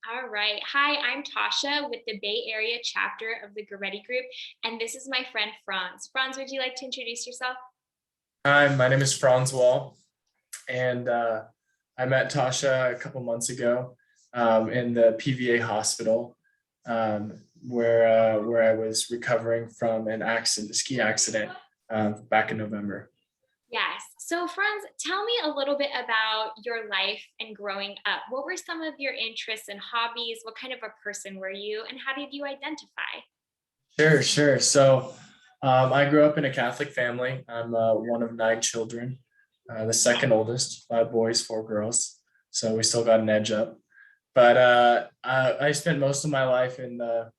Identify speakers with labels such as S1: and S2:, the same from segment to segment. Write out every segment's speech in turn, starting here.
S1: All right. Hi, I'm Tasha with the Bay Area chapter of the Goretti Group, and this is my friend Franz. Franz, would you like to introduce yourself?
S2: Hi, my name is Franz Wall, and I met Tasha a couple months ago in the PVA hospital, where I was recovering from an accident, a ski accident, back in November.
S1: Yes. So, Franz, tell me a little bit about your life and growing up. What were some of your interests and hobbies? What kind of a person were you, and how did you identify?
S2: Sure, sure. So I grew up in a Catholic family. I'm one of nine children, the second oldest, five boys, four girls. So we still got an edge up. But I spent most of my life in the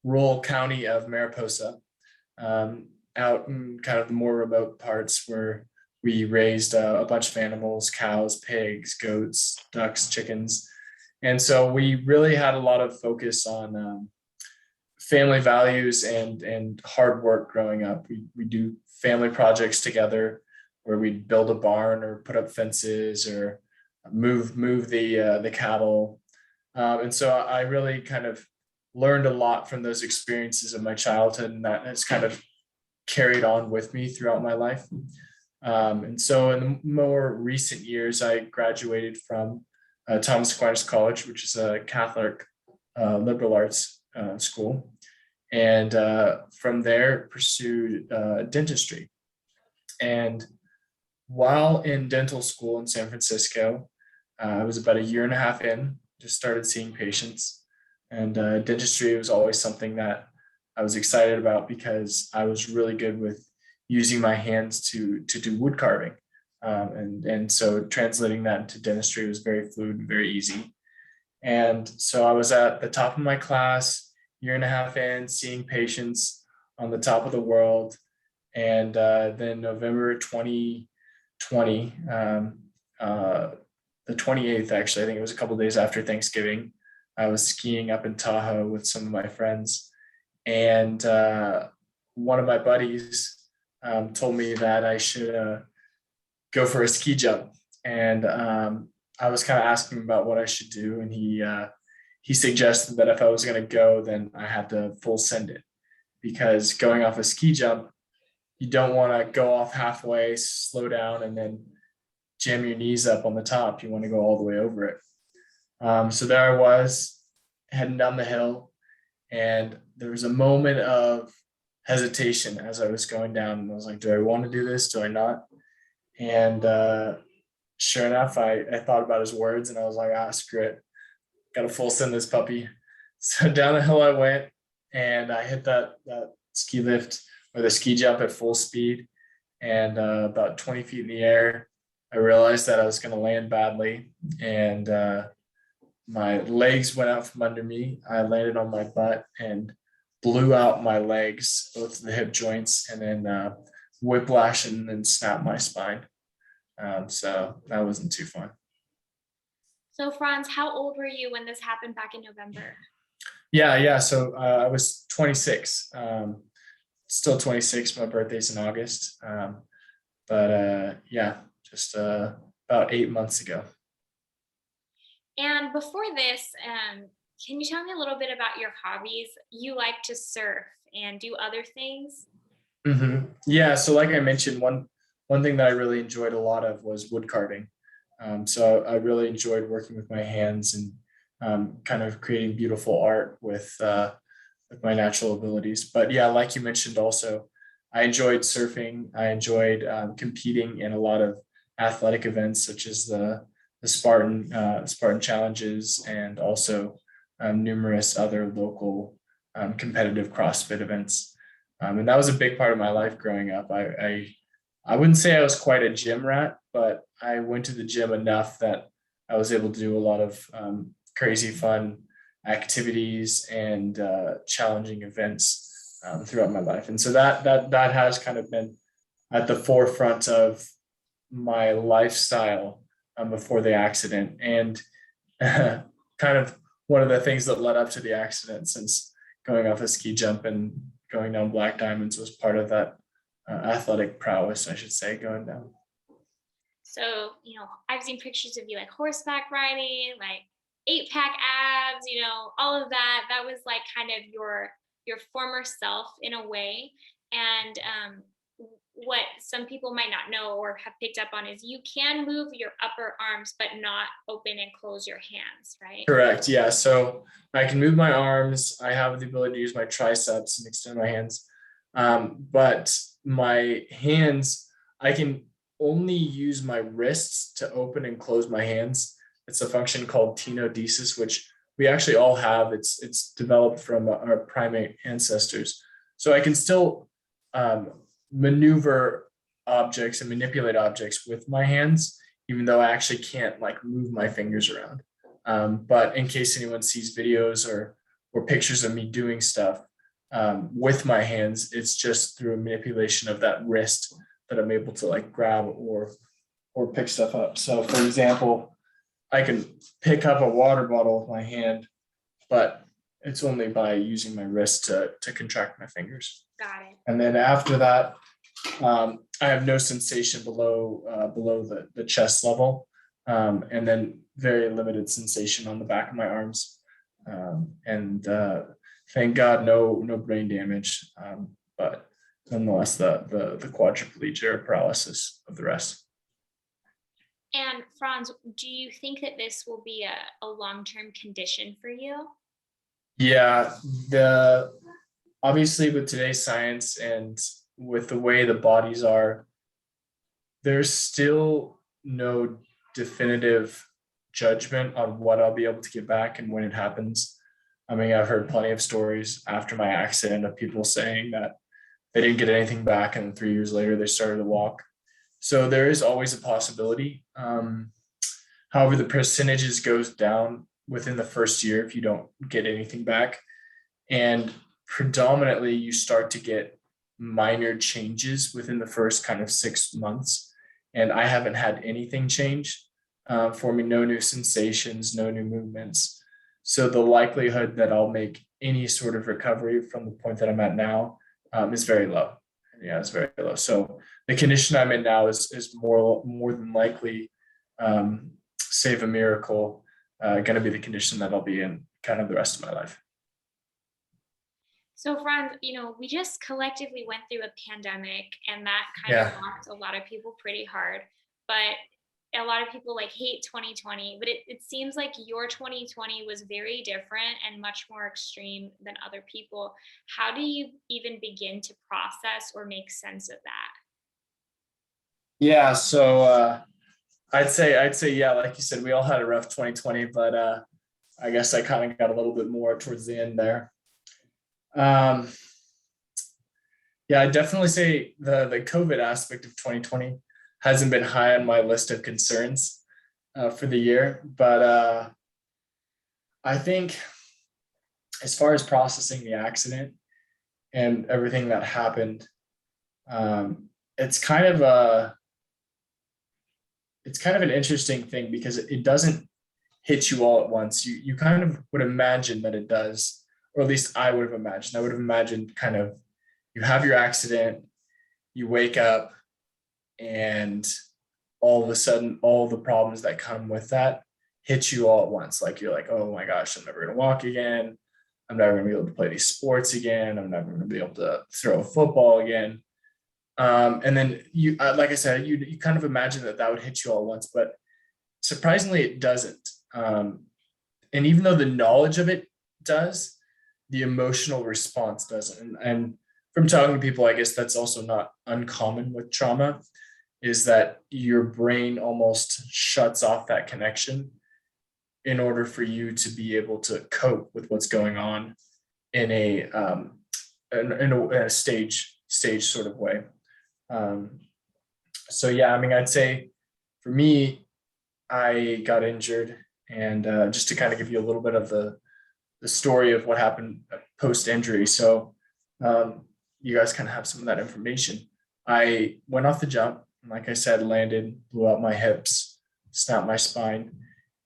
S2: rural county of Mariposa, out in kind of the more remote parts where we raised a bunch of animals, cows, pigs, goats, ducks, chickens. And so we really had a lot of focus on family values and hard work growing up. We do family projects together where we'd build a barn or put up fences or move the cattle. And so I really kind of learned a lot from those experiences of my childhood, and that has kind of carried on with me throughout my life. And so in the more recent years, I graduated from Thomas Aquinas College, which is a Catholic liberal arts school, and from there pursued dentistry. And while in dental school in San Francisco, I was about a year and a half in, just started seeing patients. And dentistry was always something that I was excited about because I was really good with using my hands to do wood carving. And so translating that into dentistry was very fluid and very easy. And so I was at the top of my class, year and a half in, seeing patients on the top of the world. And then November 2020, the 28th, actually, I think it was a couple of days after Thanksgiving, I was skiing up in Tahoe with some of my friends. And one of my buddies told me that I should go for a ski jump. And I was kind of asking about what I should do. And he suggested that if I was going to go, then I had to full send it, because going off a ski jump, you don't want to go off halfway, slow down, and then jam your knees up on the top. You want to go all the way over it. So there I was heading down the hill, and there was a moment of hesitation as I was going down. And I was like, do I want to do this? Do I not? And sure enough, I thought about his words and I was like, screw it. Got to full send this puppy. So down the hill I went, and I hit that ski lift or the ski jump at full speed. And about 20 feet in the air, I realized that I was going to land badly, and my legs went out from under me. I landed on my butt and blew out my legs, both the hip joints, and then whiplash and then snapped my spine. So that wasn't too fun.
S1: So, Franz, how old were you when this happened back in November?
S2: Yeah, yeah. So I was 26. Still 26. My birthday's in August. But yeah, just about 8 months ago.
S1: And before this, can you tell me a little bit about your hobbies? You like to surf and do other things?
S2: Yeah, so like I mentioned, one thing that I really enjoyed a lot of was wood carving. So I really enjoyed working with my hands and kind of creating beautiful art with my natural abilities. But yeah, like you mentioned, also I enjoyed surfing. I enjoyed competing in a lot of athletic events such as the Spartan challenges, and also numerous other local competitive CrossFit events. And that was a big part of my life growing up. I wouldn't say I was quite a gym rat, but I went to the gym enough that I was able to do a lot of crazy fun activities and challenging events throughout my life. And so that has kind of been at the forefront of my lifestyle before the accident, and kind of one of the things that led up to the accident, since going off a ski jump and going down black diamonds was part of that athletic prowess, I should say, going down.
S1: So, I've seen pictures of you like horseback riding, like eight-pack abs, all of that. That was like kind of your former self in a way. And what some people might not know or have picked up on is you can move your upper arms, but not open and close your hands, right?
S2: Correct. Yeah. So I can move my arms. I have the ability to use my triceps and extend my hands. But my hands, I can only use my wrists to open and close my hands. It's a function called tenodesis, which we actually all have. It's developed from our primate ancestors. So I can still maneuver objects and manipulate objects with my hands, even though I actually can't like move my fingers around. But in case anyone sees videos or pictures of me doing stuff with my hands, it's just through a manipulation of that wrist that I'm able to like grab or pick stuff up. So for example, I can pick up a water bottle with my hand, but it's only by using my wrist to contract my fingers.
S1: Got it.
S2: And then after that, I have no sensation below the chest level, and then very limited sensation on the back of my arms. And thank God, no brain damage, but nonetheless, the quadriplegic or paralysis of the rest.
S1: And Franz, do you think that this will be a long-term condition for you?
S2: Yeah, obviously with today's science and with the way the bodies are, there's still no definitive judgment on what I'll be able to get back and when it happens. I mean, I've heard plenty of stories after my accident of people saying that they didn't get anything back and 3 years later they started to walk. So there is always a possibility. However, the percentages goes down within the first year if you don't get anything back. And predominantly you start to get minor changes within the first kind of 6 months. And I haven't had anything change for me, no new sensations, no new movements. So the likelihood that I'll make any sort of recovery from the point that I'm at now is very low. Yeah, it's very low. So the condition I'm in now is more than likely, save a miracle, going to be the condition that I'll be in kind of the rest of my life.
S1: So Franz, we just collectively went through a pandemic and that kind of rocked a lot of people pretty hard, but a lot of people like hate 2020, but it seems like your 2020 was very different and much more extreme than other people. How do you even begin to process or make sense of that?
S2: Yeah, so I'd say yeah, like you said, we all had a rough 2020, but I guess I kind of got a little bit more towards the end there. Yeah, I'd definitely say the COVID aspect of 2020 hasn't been high on my list of concerns for the year, but I think as far as processing the accident and everything that happened, it's kind of an interesting thing because it doesn't hit you all at once. You kind of would imagine that it does, or at least I would have imagined. I would have imagined kind of you have your accident, you wake up, and all of a sudden, all the problems that come with that hit you all at once. Like you're like, oh my gosh, I'm never going to walk again. I'm never going to be able to play these sports again. I'm never going to be able to throw a football again. And then you, like I said, you kind of imagine that would hit you all at once, but surprisingly, it doesn't. And even though the knowledge of it does, the emotional response doesn't. And from talking to people, I guess that's also not uncommon with trauma, is that your brain almost shuts off that connection in order for you to be able to cope with what's going on in a stage sort of way. So yeah, I mean, I'd say for me, I got injured, and just to kind of give you a little bit of the story of what happened post injury. So you guys kind of have some of that information. I went off the jump, and like I said, landed, blew out my hips, snapped my spine,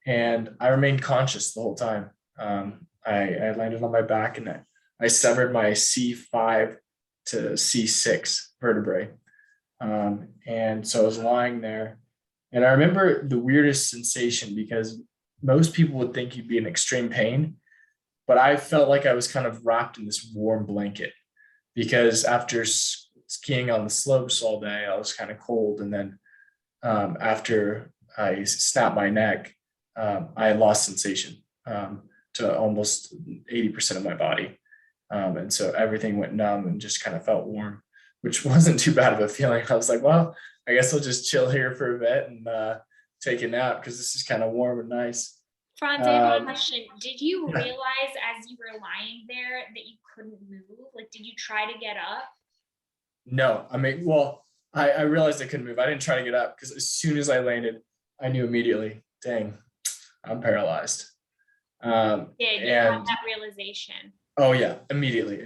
S2: and I remained conscious the whole time. I landed on my back, and I severed my C5 to C6 vertebrae. And so I was lying there, and I remember the weirdest sensation because most people would think you'd be in extreme pain, but I felt like I was kind of wrapped in this warm blanket because after skiing on the slopes all day, I was kind of cold. And then after I snapped my neck, I lost sensation to almost 80% of my body. And so everything went numb and just kind of felt warm, which wasn't too bad of a feeling. I was like, well, I guess I'll just chill here for a bit and take a nap because this is kind of warm and nice.
S1: Franz, I have a question. Did you
S2: Yeah.
S1: realize as you were lying there that you couldn't move? Like, did you try to get up?
S2: No, I mean, well, I realized I couldn't move. I didn't try to get up because as soon as I landed, I knew immediately, dang, I'm paralyzed.
S1: Did you have
S2: And
S1: that realization?
S2: oh yeah, immediately.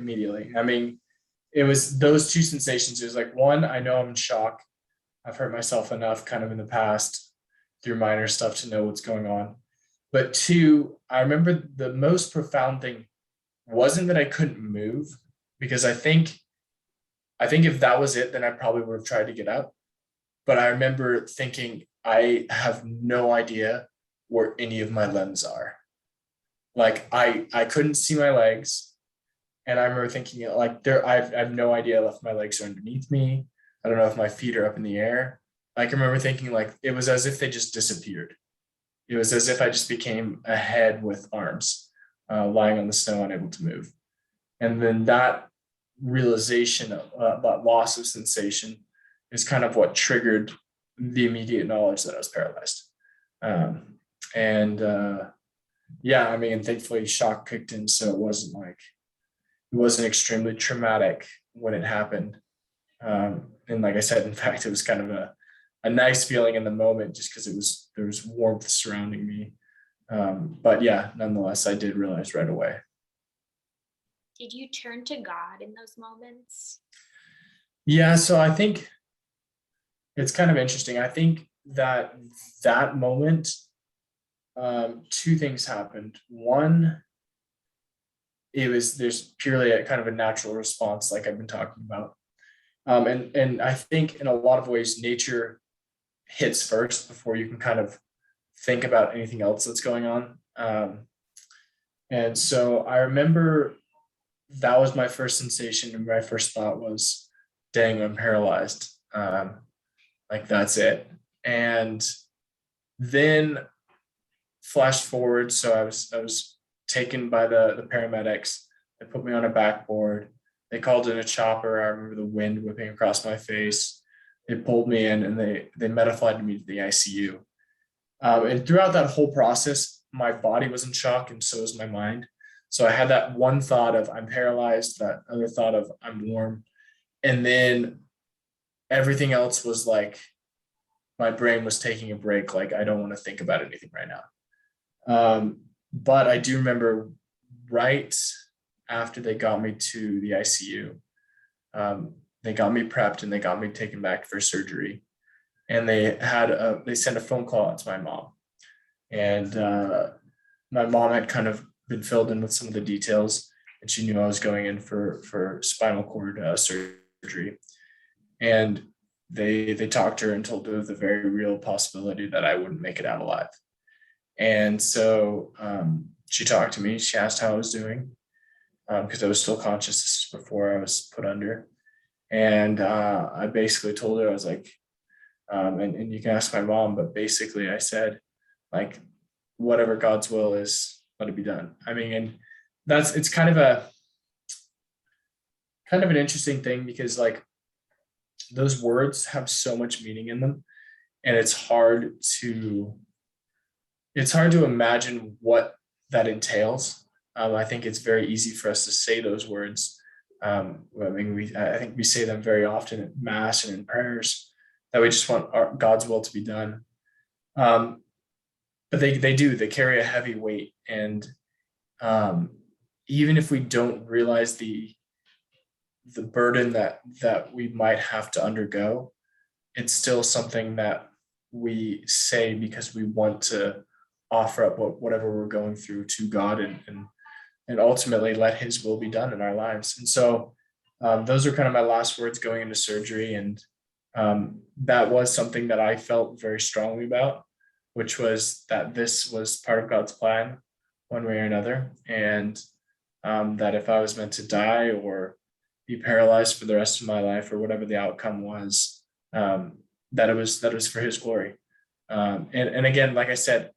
S2: I mean, it was those two sensations. It was like, one, I know I'm in shock. I've hurt myself enough kind of in the past through minor stuff to know what's going on. But two, I remember the most profound thing wasn't that I couldn't move, because I think if that was it, then I probably would have tried to get up. But I remember thinking, I have no idea where any of my limbs are. Like I couldn't see my legs. And I remember thinking like I have no idea if my legs are underneath me. I don't know if my feet are up in the air. Like, I remember thinking like it was as if they just disappeared. It was as if I just became a head with arms, lying on the snow, unable to move. And then that realization of that loss of sensation is kind of what triggered the immediate knowledge that I was paralyzed. And yeah, I mean, and thankfully shock kicked in, so it wasn't extremely traumatic when it happened. And like I said, in fact, it was kind of a nice feeling in the moment just because there was warmth surrounding me. But yeah, nonetheless, I did realize right away.
S1: Did you turn to God in those moments?
S2: Yeah, so I think it's kind of interesting. I think that moment, two things happened. One, there's purely a kind of a natural response, like I've been talking about. And I think in a lot of ways, nature hits first before you can kind of think about anything else that's going on. And so I remember that was my first sensation, and my first thought was, dang, I'm paralyzed. Like, that's it. And then flash forward, so I was taken by the paramedics. They put me on a backboard. They called in a chopper. I remember the wind whipping across my face. They pulled me in and they metaflighted me to the ICU. And throughout that whole process, my body was in shock, and so was my mind. So I had that one thought of I'm paralyzed, that other thought of I'm warm. And then everything else was like my brain was taking a break. Like, I don't want to think about anything right now. But I do remember right after they got me to the ICU, they got me prepped and they got me taken back for surgery. And they sent a phone call out to my mom. And my mom had kind of been filled in with some of the details, and she knew I was going in for spinal cord surgery. And they talked to her and told her of the very real possibility that I wouldn't make it out alive. And so she talked to me. She asked how I was doing, because I was still conscious. This is before I was put under. And I basically told her, I was like, and you can ask my mom, but basically I said, like, whatever God's will is, let it be done. I mean, and it's kind of an interesting thing, because like those words have so much meaning in them, and it's hard to imagine what that entails. I think it's very easy for us to say those words. I mean, I think we say them very often at mass and in prayers, that we just want God's will to be done. But they carry a heavy weight. And even if we don't realize the burden that we might have to undergo, it's still something that we say because we want to offer up whatever we're going through to God, and ultimately let his will be done in our lives. And so those are kind of my last words going into surgery. And that was something that I felt very strongly about, which was that this was part of God's plan one way or another. And that if I was meant to die or be paralyzed for the rest of my life or whatever the outcome was, that it was for his glory. And again, like I said,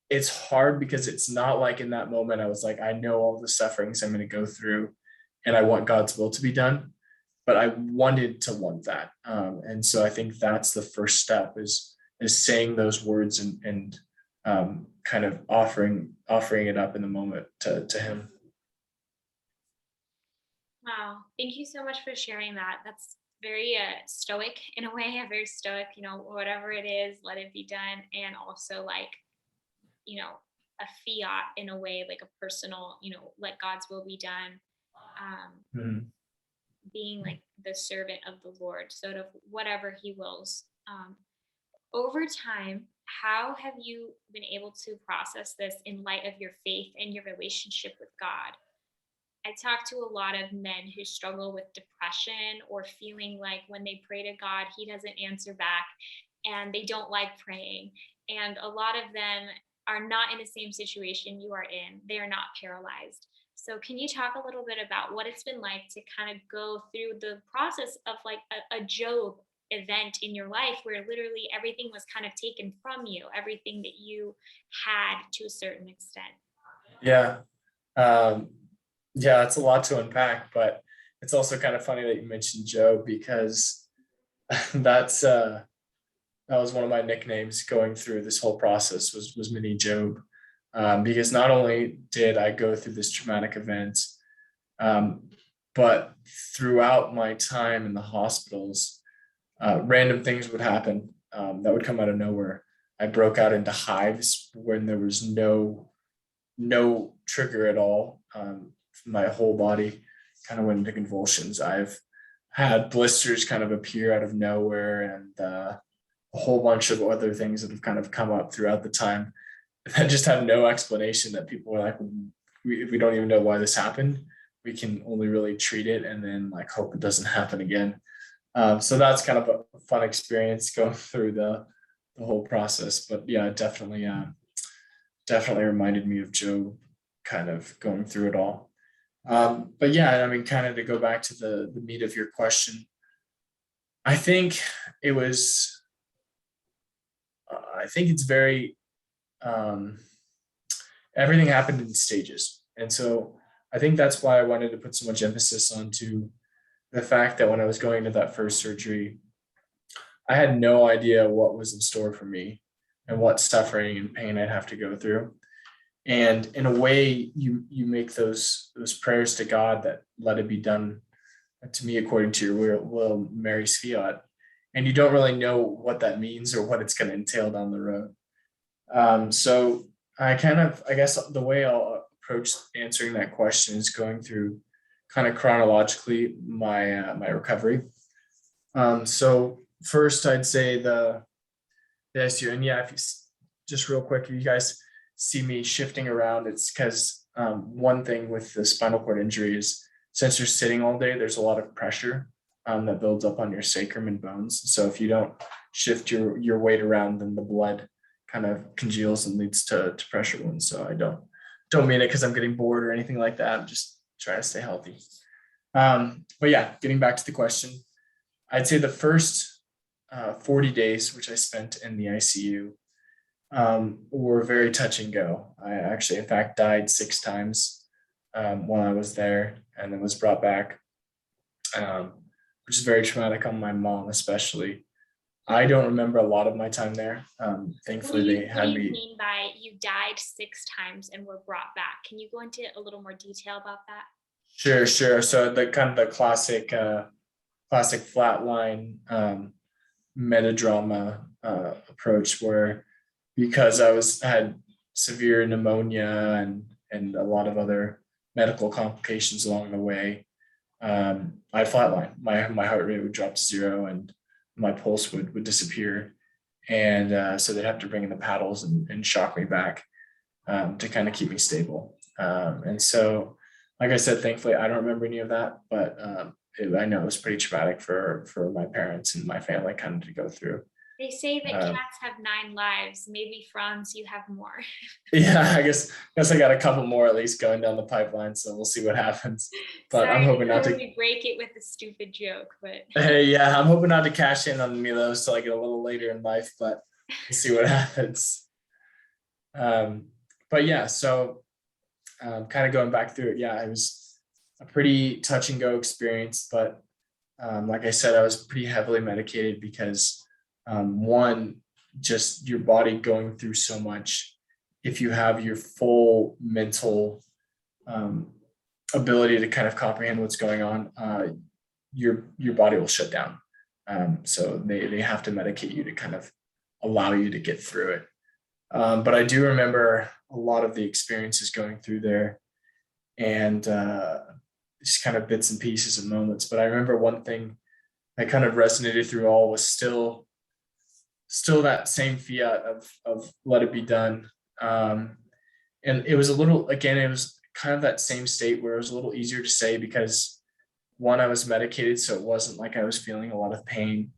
S2: it's hard because it's not like in that moment I was like, I know all the sufferings I'm going to go through and I want God's will to be done, but I wanted to want that. And so I think that's the first step is saying those words and kind of offering it up in the moment to him.
S1: Wow. Thank you so much for sharing that. That's very stoic in a way, very stoic, whatever it is, let it be done. And also like, a fiat in a way, like a personal, let God's will be done.
S2: Mhm.
S1: Being like the servant of the Lord, sort of whatever he wills. Over time, how have you been able to process this in light of your faith and your relationship with God? I talk to a lot of men who struggle with depression or feeling like when they pray to God, he doesn't answer back and they don't like praying. And a lot of them are not in the same situation you are in. They are not paralyzed. So can you talk a little bit about what it's been like to kind of go through the process of like a Job event in your life where literally everything was kind of taken from you, everything that you had to a certain extent?
S2: Yeah. Um, yeah, it's a lot to unpack, but it's also kind of funny that you mentioned Joe because that's that was one of my nicknames going through this whole process was Mini Job, because not only did I go through this traumatic event, um, but throughout my time in the hospitals, random things would happen that would come out of nowhere. I broke out into hives when there was no trigger at all. My whole body kind of went into convulsions. I've had blisters kind of appear out of nowhere, and a whole bunch of other things that have kind of come up throughout the time that just have no explanation, that people were like, we don't even know why this happened. We can only really treat it and then like hope it doesn't happen again. So that's kind of a fun experience going through the whole process. But yeah, definitely reminded me of Job kind of going through it all. But yeah, I mean, kind of to go back to the meat of your question, I think it was, I think it's very, everything happened in stages. And so I think that's why I wanted to put so much emphasis onto the fact that when I was going to that first surgery, I had no idea what was in store for me and what suffering and pain I'd have to go through. And in a way, you make those prayers to God that let it be done to me according to your will, Mary's fiat. And you don't really know what that means or what it's going to entail down the road. So I guess the way I'll approach answering that question is going through kind of chronologically my recovery. So first, I'd say the ICU, and yeah, if you just real quick, if you guys see me shifting around, it's because one thing with the spinal cord injury is since you're sitting all day, there's a lot of pressure that builds up on your sacrum and bones. So if you don't shift your weight around, then the blood kind of congeals and leads to pressure wounds. So I don't mean it because I'm getting bored or anything like that. I'm just trying to stay healthy. But yeah, getting back to the question, I'd say the first 40 days, which I spent in the ICU, were very touch and go. I actually, in fact, died 6 times while I was there, and then was brought back, which is very traumatic on my mom, especially. I don't remember a lot of my time there. Thankfully, they had me.
S1: What do you mean by you died 6 times and were brought back? Can you go into a little more detail about that?
S2: Sure. So the kind of the classic flatline metadrama approach, where because I had severe pneumonia and a lot of other medical complications along the way, I flatline. My heart rate would drop to 0 and my pulse would disappear. And so they'd have to bring in the paddles and shock me back to kind of keep me stable. And so, like I said, thankfully, I don't remember any of that, but I know it was pretty traumatic for my parents and my family kind of to go through.
S1: They say that
S2: Um,
S1: cats have 9 lives. Maybe Franz, you have more.
S2: yeah, I guess I got a couple more at least going down the pipeline, so we'll see what happens. But I'm
S1: Sorry
S2: hoping
S1: to
S2: not to.
S1: totally break it with a stupid joke, but
S2: Hey, yeah, I'm hoping not to cash in on any of those till I get a little later in life, but we'll see what happens. Um, but yeah, so kind of going back through it, yeah, it was a pretty touch and go experience, but like I said, I was pretty heavily medicated because one, just your body going through so much. If you have your full mental um, ability to kind of comprehend what's going on, your body will shut down. So they have to medicate you to kind of allow you to get through it. But I do remember a lot of the experiences going through there, and just kind of bits and pieces and moments. But I remember one thing that kind of resonated through all was still that same fiat of let it be done. And it was a little, again, it was kind of that same state where it was a little easier to say because one, I was medicated, so it wasn't like I was feeling a lot of pain.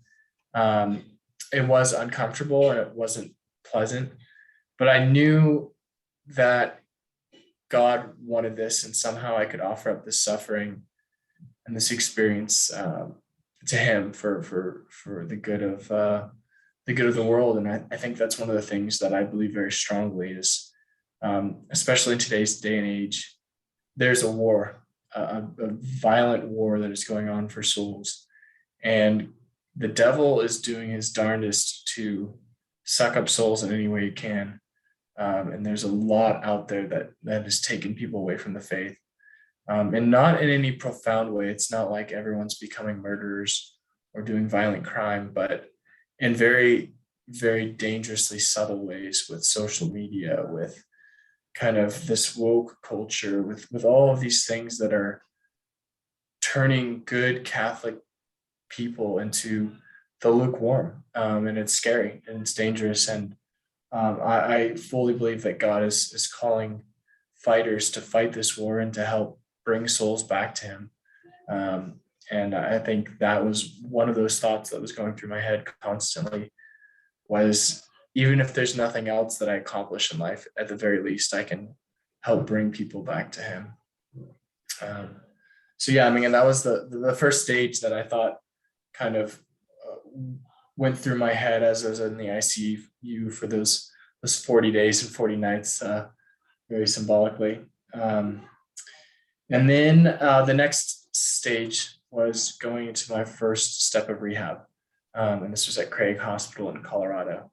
S2: Um, it was uncomfortable and it wasn't pleasant, but I knew that God wanted this, and somehow I could offer up this suffering and this experience to Him for the good of the world. And I think that's one of the things that I believe very strongly is, especially in today's day and age, there's a war, a violent war that is going on for souls, and the devil is doing his darndest to suck up souls in any way he can. And there's a lot out there that has taken people away from the faith, and not in any profound way. It's not like everyone's becoming murderers or doing violent crime, but in very, very dangerously subtle ways with social media, with kind of this woke culture, with all of these things that are turning good Catholic people into the lukewarm. And it's scary and it's dangerous. And I fully believe that God is calling fighters to fight this war and to help bring souls back to Him. And I think that was one of those thoughts that was going through my head constantly, was even if there's nothing else that I accomplish in life, at the very least, I can help bring people back to Him. So yeah, I mean, and that was the first stage that I thought kind of went through my head as I was in the ICU for those 40 days and 40 nights, very symbolically. And then the next stage was going into my first step of rehab. And this was at Craig Hospital in Colorado.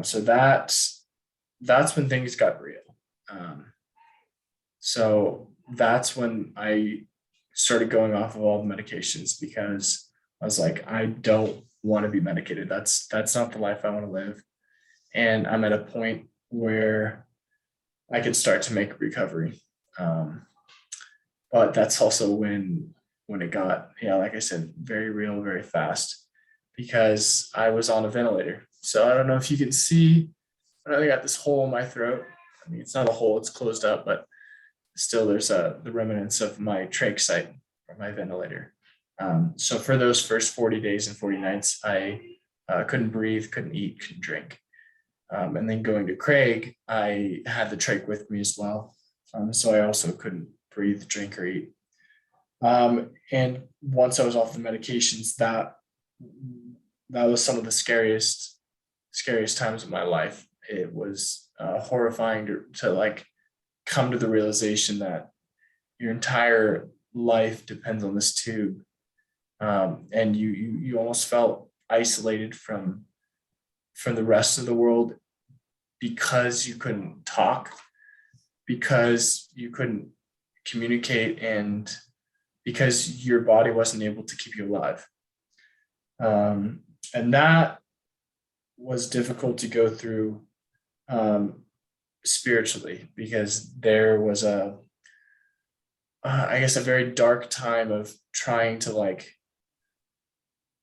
S2: So that's when things got real. So that's when I started going off of all the medications, because I was like, I don't want to be medicated. That's not the life I want to live. And I'm at a point where I could start to make a recovery. But that's also when it got, like I said, very real, very fast, because I was on a ventilator. So I don't know if you can see, I got this hole in my throat. I mean, it's not a hole, it's closed up, but still there's the remnants of my trach site or my ventilator. So for those first 40 days and 40 nights, I couldn't breathe, couldn't eat, couldn't drink. And then going to Craig, I had the trach with me as well. So I also couldn't breathe, drink, or eat. And once I was off the medications, that was some of the scariest times of my life. It was horrifying to like come to the realization that your entire life depends on this tube. And you almost felt isolated from the rest of the world, because you couldn't talk, because you couldn't communicate, and because your body wasn't able to keep you alive. And that was difficult to go through spiritually, because there was I guess a very dark time of trying to like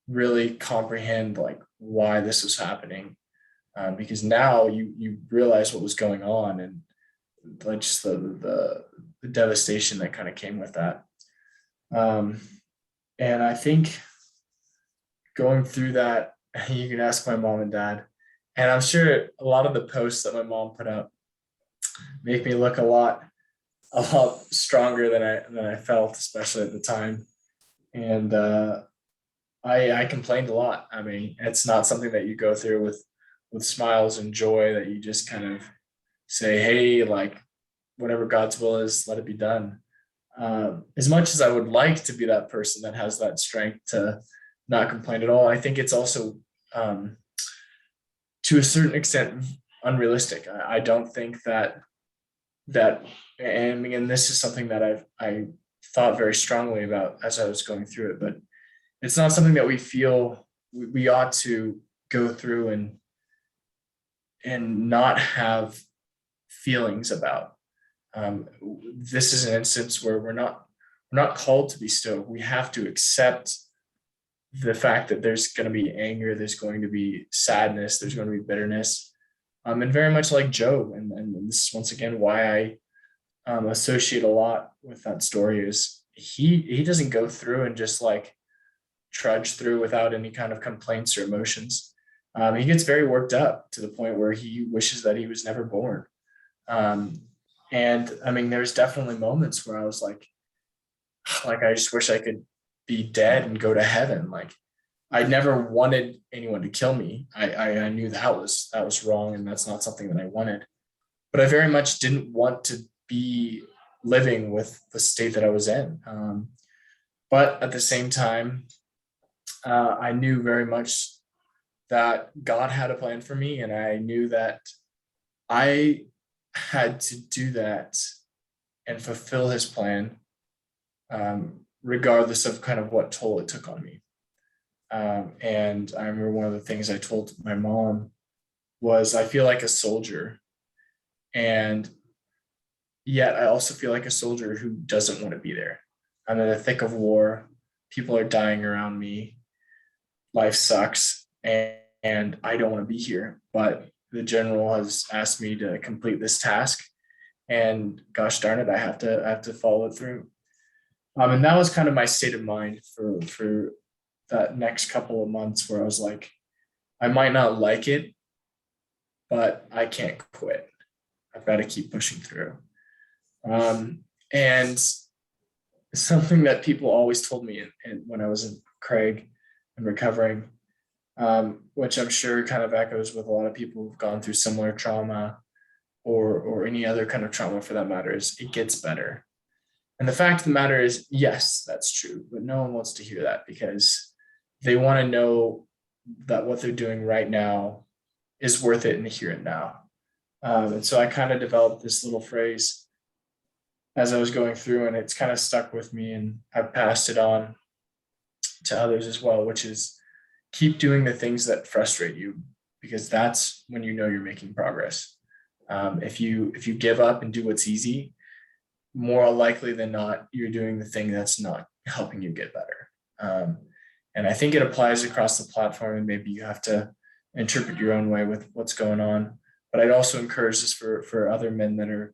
S2: really comprehend like why this was happening, because now you realize what was going on, and like just the devastation that kind of came with that. And I think going through that You can ask my mom and dad. And I'm sure a lot of the posts that my mom put up make me look a lot stronger than I felt, especially at the time. And I complained a lot. I mean, it's not something that you go through with smiles and joy, that you just kind of say, hey, like whatever God's will is, let it be done. As much as I would like to be that person that has that strength to not complain at all, I think it's also um, to a certain extent unrealistic. I don't think that, and again, this is something that I thought very strongly about as I was going through it, but it's not something that we feel we ought to go through and not have feelings about. This is an instance where we're not called to be stoic. We have to accept the fact that there's going to be anger, there's going to be sadness, there's going to be bitterness, and very much like Job. And this is once again why I associate a lot with that story. Is he doesn't go through and just like trudge through without any kind of complaints or emotions. He gets very worked up to the point where he wishes that he was never born. Um, and I mean, there's definitely moments where I was like I just wish I could be dead and go to heaven. Like I never wanted anyone to kill me. I knew that was wrong, and that's not something that I wanted. But I very much didn't want to be living with the state that I was in. But at the same time, I knew very much that God had a plan for me, and I knew that I had to do that and fulfill His plan, regardless of kind of what toll it took on me. And I remember one of the things I told my mom was, I feel like a soldier, and yet I also feel like a soldier who doesn't want to be there. I'm in the thick of war. People are dying around me. Life sucks, and I don't want to be here. But the general has asked me to complete this task, and gosh darn it, I have to follow it through. And that was kind of my state of mind for that next couple of months, where I was like, I might not like it, but I can't quit. I've got to keep pushing through. And something that people always told me when I was in Craig and recovering, which I'm sure kind of echoes with a lot of people who've gone through similar trauma, or any other kind of trauma for that matter, is it gets better. And the fact of the matter is, yes, that's true, but no one wants to hear that, because they want to know that what they're doing right now is worth it in the here and now. And so I kind of developed this little phrase as I was going through, and it's kind of stuck with me, and I've passed it on to others as well, which is keep doing the things that frustrate you, because that's when you know you're making progress. If you give up and do what's easy, more likely than not, you're doing the thing that's not helping you get better. And I think it applies across the platform, and maybe you have to interpret your own way with what's going on. But I'd also encourage this for other men that are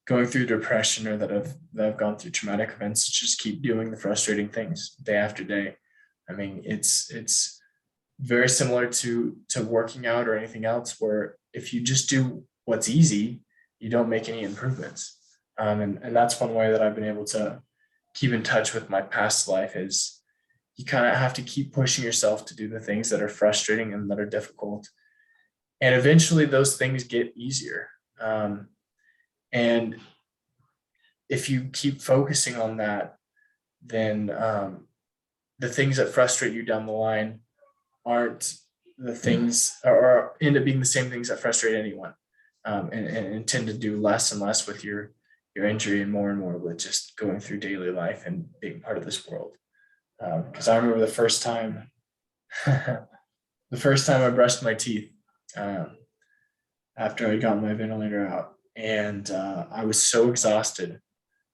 S2: going through depression, or that have gone through traumatic events, just keep doing the frustrating things day after day. I mean, it's very similar to working out or anything else, where if you just do what's easy, you don't make any improvements. And that's one way that I've been able to keep in touch with my past life, is you kind of have to keep pushing yourself to do the things that are frustrating and that are difficult. And eventually those things get easier. And if you keep focusing on that, then the things that frustrate you down the line aren't the things, or end up being the same things that frustrate anyone, and tend to do less and less with your injury, and more with just going through daily life and being part of this world. Because I remember the first time I brushed my teeth, after I got my ventilator out, and I was so exhausted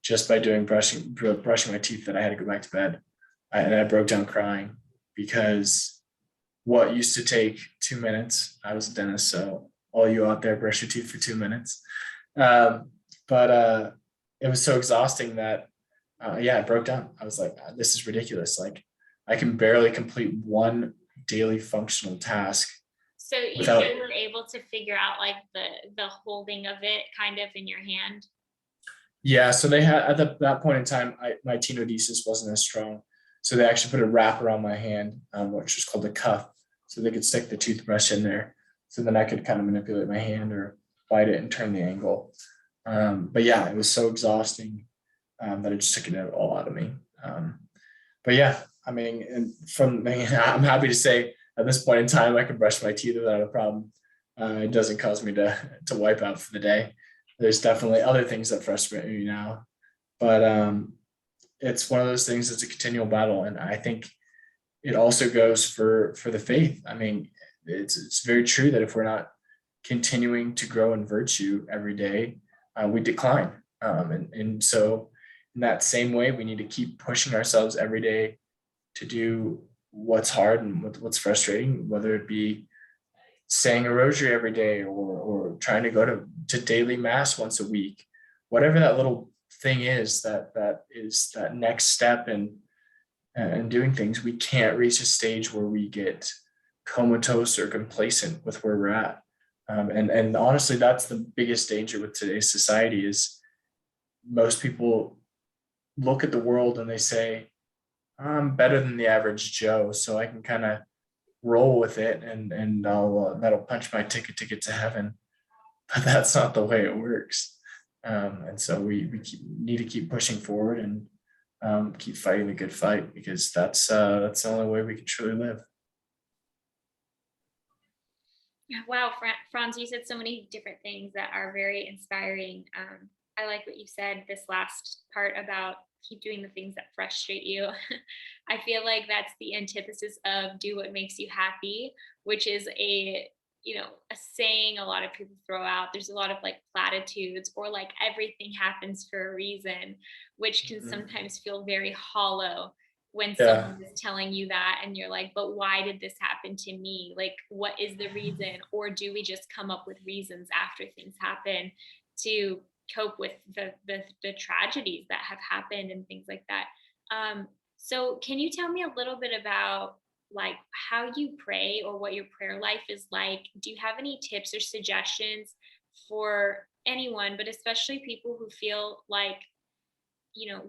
S2: just by brushing my teeth, that I had to go back to bed. And I broke down crying, because what used to take 2 minutes, I was a dentist, so all you out there, brush your teeth for 2 minutes. But it was so exhausting that, I broke down. I was like, this is ridiculous. Like, I can barely complete one daily functional task
S1: So you
S2: without.
S1: were able to figure out like the holding of it kind of in your hand.
S2: Yeah, so they had that point in time, my tenodesis wasn't as strong, so they actually put a wrap around my hand, which was called a cuff, so they could stick the toothbrush in there, so then I could kind of manipulate my hand or bite it and turn the angle. But yeah, it was so exhausting that it just took it all out of me. But yeah, I mean, and I'm happy to say at this point in time, I can brush my teeth without a problem. It doesn't cause me to wipe out for the day. There's definitely other things that frustrate me now, but it's one of those things that's a continual battle. And I think it also goes for the faith. I mean, it's very true that if we're not continuing to grow in virtue every day, we decline. And so in that same way, we need to keep pushing ourselves every day to do what's hard and what's frustrating, whether it be saying a rosary every day or trying to go to daily mass once a week, whatever that little thing is, that is that next step in doing things. We can't reach a stage where we get comatose or complacent with where we're at. And honestly, that's the biggest danger with today's society is most people look at the world and they say, I'm better than the average Joe, so I can kind of roll with it and that'll punch my ticket to get to heaven. But that's not the way it works. And so we need to keep pushing forward and keep fighting the good fight, because that's the only way we can truly live.
S1: Wow, Franz, you said so many different things that are very inspiring. I like what you said, this last part about keep doing the things that frustrate you. I feel like that's the antithesis of do what makes you happy, which is a saying a lot of people throw out. There's a lot of like platitudes or like everything happens for a reason, which can sometimes feel very hollow when someone is telling you that and you're like, but why did this happen to me? Like, what is the reason? Or do we just come up with reasons after things happen to cope with the tragedies that have happened and things like that? So can you tell me a little bit about like how you pray or what your prayer life is like? Do you have any tips or suggestions for anyone, but especially people who feel like,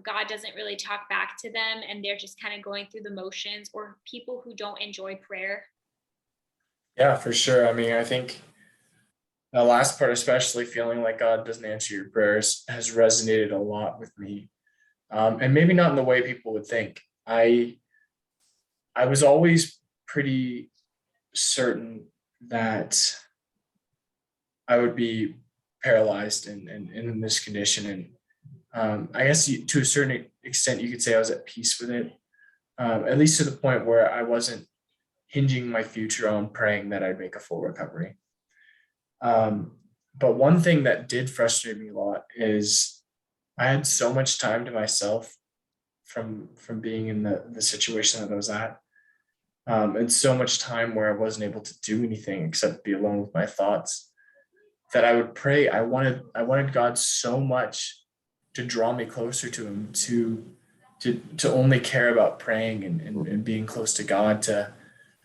S1: God doesn't really talk back to them and they're just kind of going through the motions, or people who don't enjoy prayer?
S2: Yeah, for sure. I mean, I think the last part, especially feeling like God doesn't answer your prayers, has resonated a lot with me. And maybe not in the way people would think. I was always pretty certain that I would be paralyzed and in this condition. And I guess to a certain extent, you could say I was at peace with it, at least to the point where I wasn't hinging my future on praying that I'd make a full recovery. But one thing that did frustrate me a lot is I had so much time to myself from being in the situation that I was at, and so much time where I wasn't able to do anything except be alone with my thoughts, that I would pray. I wanted God so much to draw me closer to him, to only care about praying and being close to God, to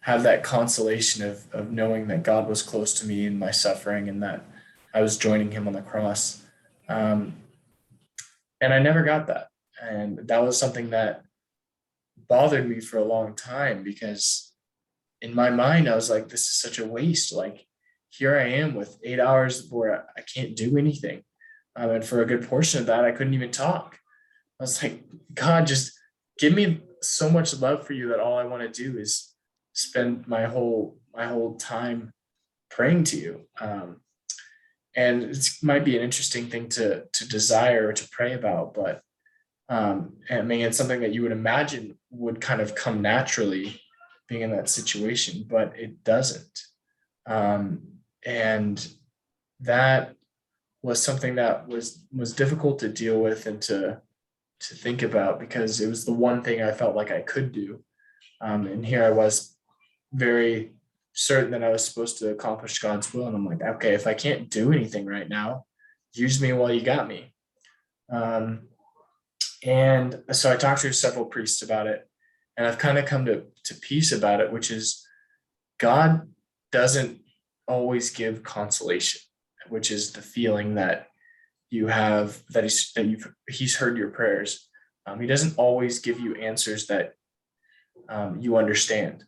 S2: have that consolation of knowing that God was close to me in my suffering and that I was joining him on the cross. And I never got that. And that was something that bothered me for a long time, because in my mind, I was like, this is such a waste. Like, here I am with 8 hours where I can't do anything. And for a good portion of that, I couldn't even talk. I was like, God, just give me so much love for you that all I want to do is spend my whole time praying to you. And it might be an interesting thing to desire or to pray about, but I mean, it's something that you would imagine would kind of come naturally being in that situation, but it doesn't. And that was something that was difficult to deal with and to think about, because it was the one thing I felt like I could do. And here I was very certain that I was supposed to accomplish God's will. And I'm like, okay, if I can't do anything right now, use me while you got me. And so I talked to several priests about it, and I've kind of come to peace about it, which is God doesn't always give consolation, which is the feeling that you have, he's heard your prayers. He doesn't always give you answers that you understand.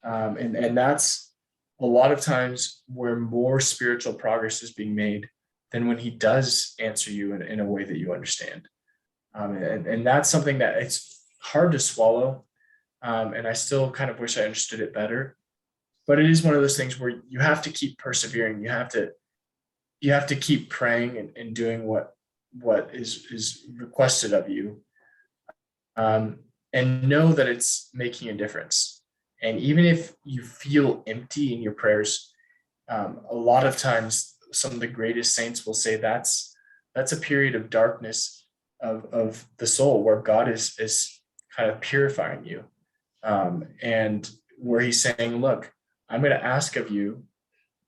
S2: And that's a lot of times where more spiritual progress is being made than when he does answer you in a way that you understand. And that's something that it's hard to swallow. And I still kind of wish I understood it better. But it is one of those things where you have to keep persevering. You have to keep praying and doing what is requested of you, and know that it's making a difference. And even if you feel empty in your prayers, a lot of times some of the greatest saints will say that's a period of darkness of the soul where God is kind of purifying you, and where he's saying, look, I'm going to ask of you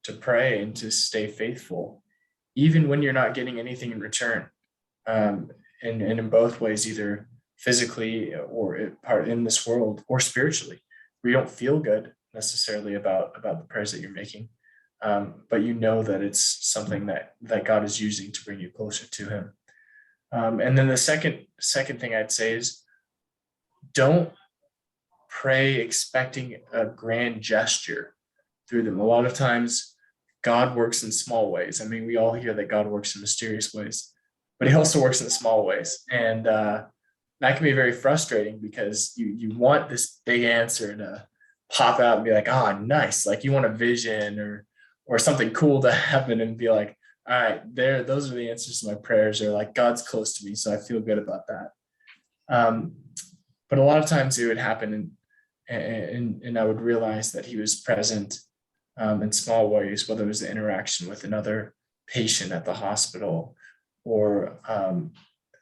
S2: to pray and to stay faithful, even when you're not getting anything in return. And in both ways, either physically or in this world or spiritually, where you don't feel good necessarily about the prayers that you're making. But you know that it's something that God is using to bring you closer to him. And then the second thing I'd say is, don't pray expecting a grand gesture through them. A lot of times God works in small ways. I mean, we all hear that God works in mysterious ways, but he also works in small ways. And that can be very frustrating because you want this big answer to pop out and be like, oh, nice. Like you want a vision or something cool to happen and be like, all right, those are the answers to my prayers, or like God's close to me, so I feel good about that. But a lot of times it would happen and I would realize that he was present in small ways, whether it was the interaction with another patient at the hospital, or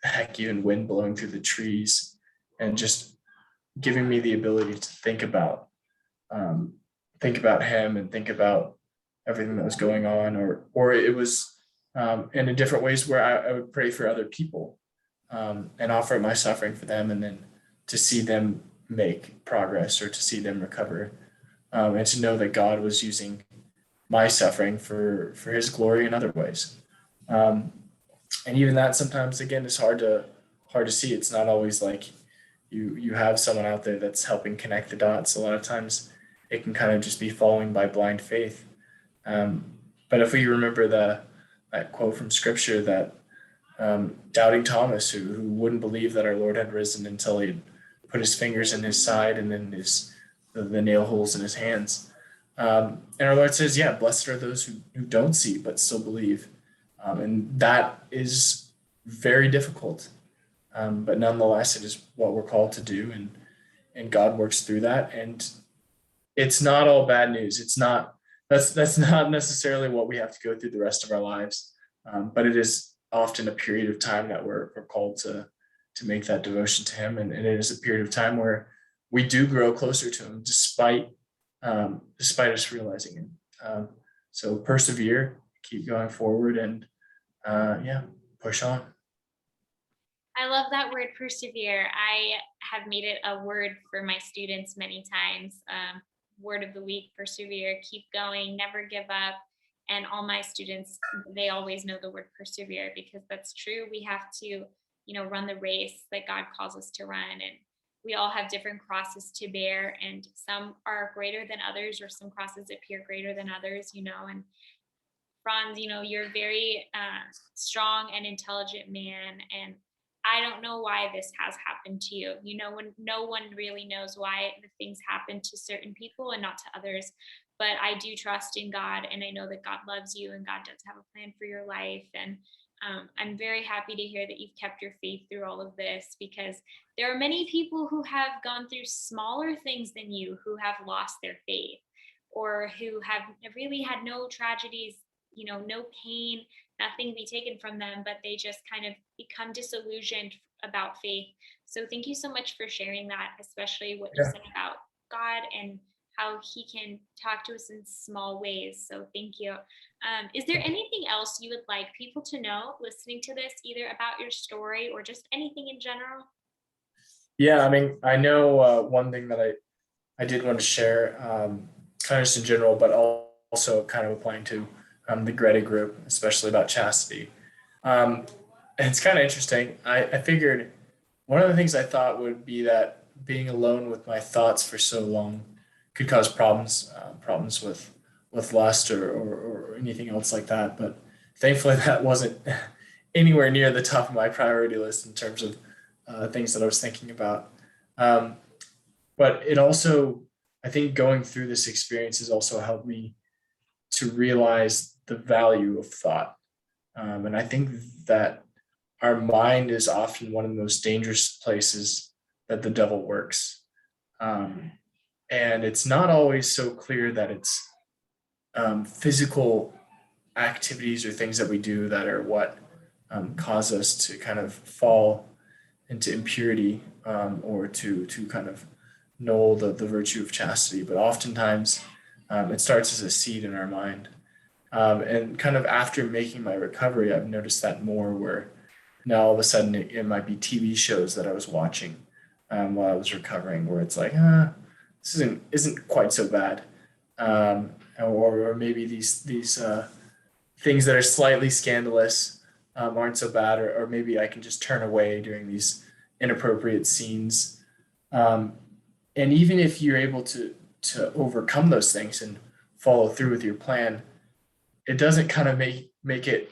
S2: heck, even wind blowing through the trees and just giving me the ability to think about him and think about everything that was going on, or it was in different ways where I would pray for other people and offer my suffering for them, and then to see them make progress or to see them recover, and to know that God was using my suffering for his glory in other ways. And even that sometimes, again, is hard to see. It's not always like you have someone out there that's helping connect the dots. A lot of times it can kind of just be following by blind faith. But if we remember that quote from scripture that doubting Thomas, who wouldn't believe that our Lord had risen until he put his fingers in his side and then the nail holes in his hands. And our Lord says, yeah, blessed are those who don't see but still believe. And that is very difficult. But nonetheless, it is what we're called to do, and God works through that. And it's not all bad news. That's not necessarily what we have to go through the rest of our lives. But it is often a period of time that we're called to make that devotion to him. And it is a period of time where we do grow closer to him despite us realizing it. So persevere, keep going forward, and push on.
S1: I love that word, persevere. I have made it a word for my students many times. Word of the week, persevere, keep going, never give up. And all my students, they always know the word persevere, because that's true. We have to, run the race that God calls us to run. And we all have different crosses to bear, and some are greater than others, or some crosses appear greater than others, and Franz, you're a very strong and intelligent man, and I don't know why this has happened to you. When no one really knows why the things happen to certain people and not to others. But I do trust in God, and I know that God loves you, and God does have a plan for your life. And I'm very happy to hear that you've kept your faith through all of this, because there are many people who have gone through smaller things than you, who have lost their faith, or who have really had no tragedies, no pain, nothing be taken from them, but they just kind of become disillusioned about faith. So thank you so much for sharing that, especially what you said about God and how he can talk to us in small ways. So thank you. Is there anything else you would like people to know listening to this, either about your story or just anything in general?
S2: Yeah, I mean, I know one thing that I did want to share. kind of just in general, but also kind of applying to the Greta group, especially about chastity. Um, and it's kind of interesting. I figured one of the things I thought would be that being alone with my thoughts for so long could cause problems with lust or anything else like that. But thankfully, that wasn't anywhere near the top of my priority list in terms of things that I was thinking about. Um, but it also, I think, going through this experience has also helped me to realize the value of thought. And I think that our mind is often one of the most dangerous places that the devil works. Um, and it's not always so clear that it's physical activities or things that we do that are what cause us to kind of fall into impurity, or to kind of null the virtue of chastity. But oftentimes it starts as a seed in our mind. And kind of after making my recovery, I've noticed that more, where now all of a sudden it might be TV shows that I was watching while I was recovering, where it's like, this isn't quite so bad. Or maybe these things that are slightly scandalous aren't so bad, or maybe I can just turn away during these inappropriate scenes. Um, and even if you're able to overcome those things and follow through with your plan, it doesn't kind of make it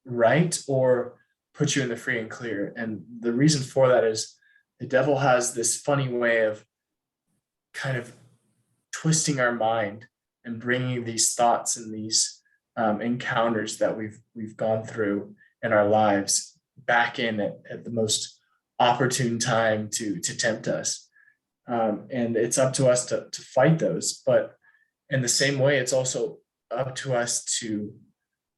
S2: right or put you in the free and clear. And the reason for that is the devil has this funny way of kind of twisting our mind and bringing these thoughts and these encounters that we've gone through in our lives back in at the most opportune time to tempt us. And it's up to us to fight those. But in the same way, it's also up to us to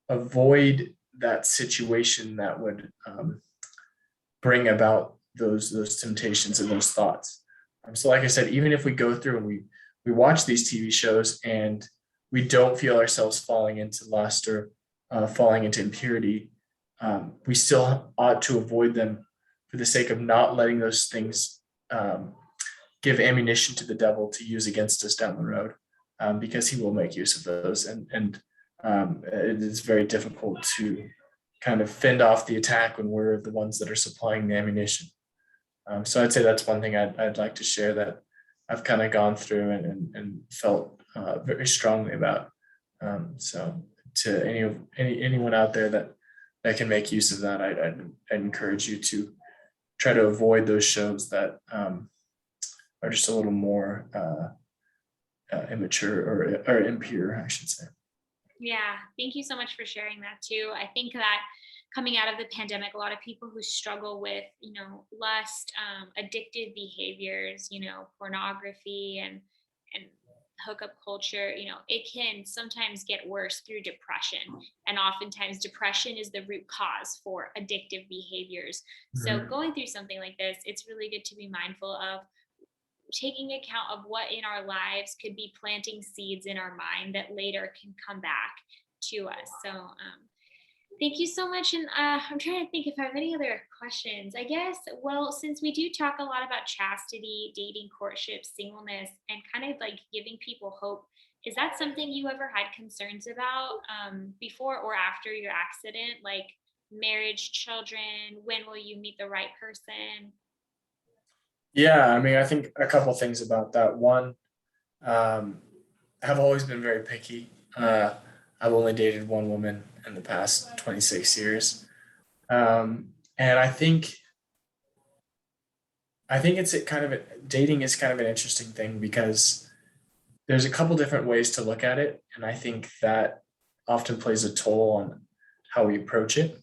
S2: avoid that situation that would bring about those temptations and those thoughts. So like I said, even if we go through and we watch these TV shows and we don't feel ourselves falling into lust or falling into impurity, we still ought to avoid them for the sake of not letting those things give ammunition to the devil to use against us down the road, because he will make use of those. And it is very difficult to kind of fend off the attack when we're the ones that are supplying the ammunition. So I'd say that's one thing I'd like to share that I've kind of gone through and felt very strongly about. So to anyone out there that can make use of that, I'd encourage you to try to avoid those shows that are just a little more immature or impure, I should say.
S1: Yeah, thank you so much for sharing that too. I think that coming out of the pandemic, a lot of people who struggle with, lust, addictive behaviors, pornography and hookup culture, it can sometimes get worse through depression. And oftentimes depression is the root cause for addictive behaviors. So going through something like this, it's really good to be mindful of taking account of what in our lives could be planting seeds in our mind that later can come back to us. So thank you so much. And I'm trying to think if I have any other questions. I guess, well, since we do talk a lot about chastity, dating, courtship, singleness, and kind of like giving people hope, is that something you ever had concerns about before or after your accident? Like marriage, children, when will you meet the right person?
S2: Yeah, I mean, I think a couple things about that. One, I've always been very picky. I've only dated one woman in the past 26 years. And I think it's dating is kind of an interesting thing, because there's a couple different ways to look at it. And I think that often plays a toll on how we approach it.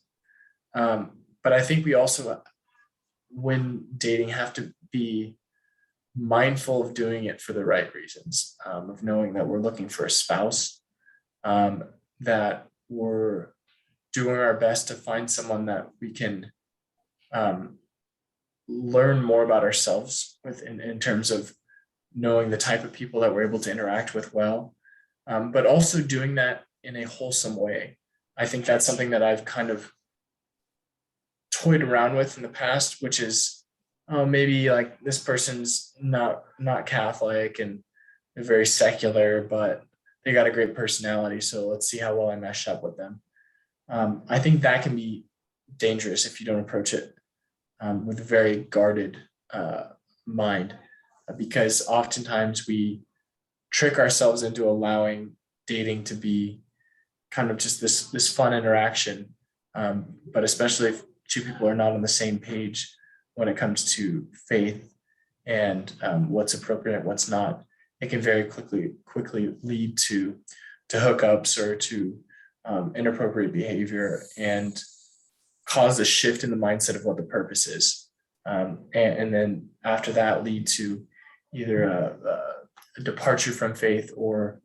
S2: But I think we also, when dating, have to be mindful of doing it for the right reasons, of knowing that we're looking for a spouse, that we're doing our best to find someone that we can learn more about ourselves with, in terms of knowing the type of people that we're able to interact with well, but also doing that in a wholesome way. I think that's something that I've kind of toyed around with in the past, which is, maybe like this person's not Catholic, and they're very secular, but they got a great personality. So let's see how well I mesh up with them. I think that can be dangerous if you don't approach it with a very guarded mind, because oftentimes we trick ourselves into allowing dating to be kind of just this fun interaction. But especially if two people are not on the same page when it comes to faith and what's appropriate, what's not, it can very quickly lead to hookups or to inappropriate behavior and cause a shift in the mindset of what the purpose is. And then after that lead to either a departure from faith or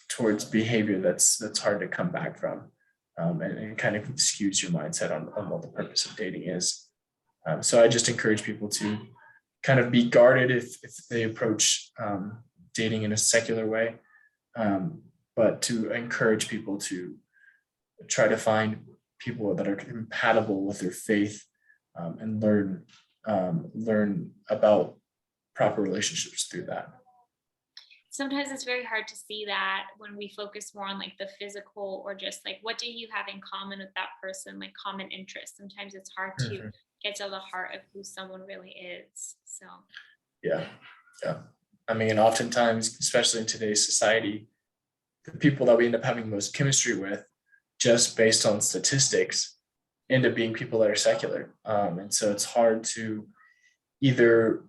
S2: towards behavior that's hard to come back from, and kind of skews your mindset on what the purpose of dating is. So I just encourage people to kind of be guarded if they approach dating in a secular way, but to encourage people to try to find people that are compatible with their faith, and learn about proper relationships through that.
S1: Sometimes it's very hard to see that when we focus more on like the physical, or just like what do you have in common with that person, like common interests. Sometimes it's hard to get to the heart of who someone really is. So
S2: yeah. I mean, oftentimes, especially in today's society, the people that we end up having the most chemistry with, just based on statistics, end up being people that are secular. And so it's hard to either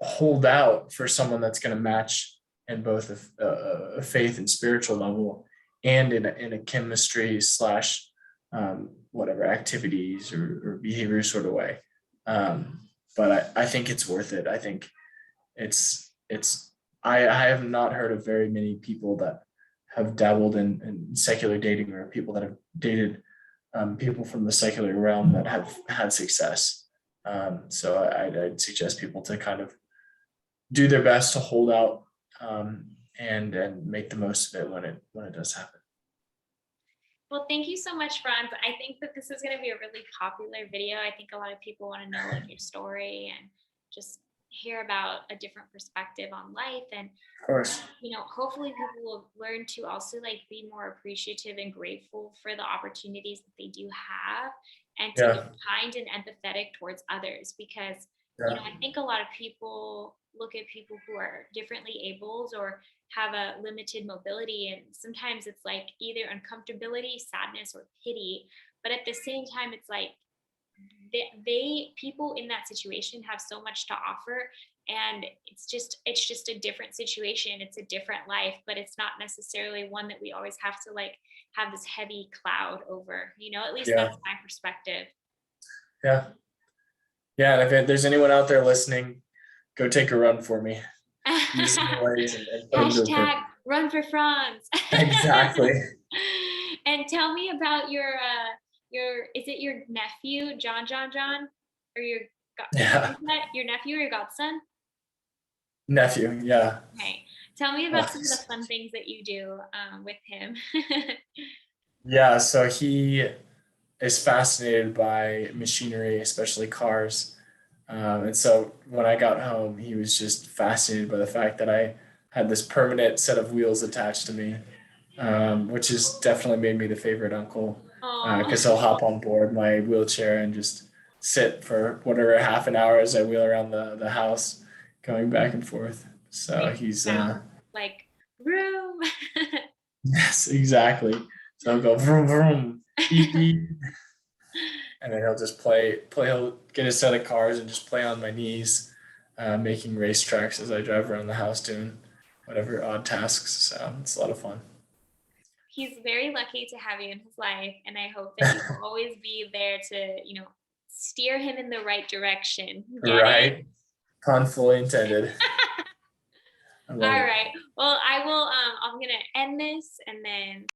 S2: hold out for someone that's going to match in both a faith and spiritual level, and in a chemistry slash whatever activities or behavior sort of way. But I think it's worth it. I think I have not heard of very many people that have dabbled in secular dating, or people that have dated people from the secular realm that have had success. So I'd suggest people to kind of do their best to hold out, and make the most of it when it does happen.
S1: well, thank you so much, Franz. I think that this is going to be a really popular video. I think a lot of people want to know like your story and just hear about a different perspective on life. And
S2: Of course.
S1: hopefully people will learn to also like be more appreciative and grateful for the opportunities that they do have, and to be kind and empathetic towards others, because I think a lot of people look at people who are differently abled or have a limited mobility, and sometimes it's like either uncomfortability, sadness, or pity. But at the same time, it's like people in that situation have so much to offer, and it's just a different situation. It's a different life, but it's not necessarily one that we always have to like have this heavy cloud over, at least that's my perspective.
S2: And if there's anyone out there listening, go take a run for me. Use some ways and
S1: Hashtag run for Franz.
S2: Exactly.
S1: And tell me about your is it your nephew, John, or your nephew or your godson?
S2: Nephew, yeah.
S1: Okay. Tell me about some of the fun things that you do with him.
S2: Yeah, so he is fascinated by machinery, especially cars. And so when I got home, he was just fascinated by the fact that I had this permanent set of wheels attached to me, which has definitely made me the favorite uncle, because he'll hop on board my wheelchair and just sit for whatever half an hour as I wheel around the house, going back and forth. So he's
S1: like vroom.
S2: Yes, exactly. So I'll go vroom vroom, beep beep. And then he'll just play. He'll get a set of cars and just play on my knees, making racetracks as I drive around the house doing whatever odd tasks. So it's a lot of fun.
S1: He's very lucky to have you in his life, and I hope that you will always be there to, steer him in the right direction.
S2: Right? Pun fully intended.
S1: All right. Well, I will. I'm gonna end this, and then.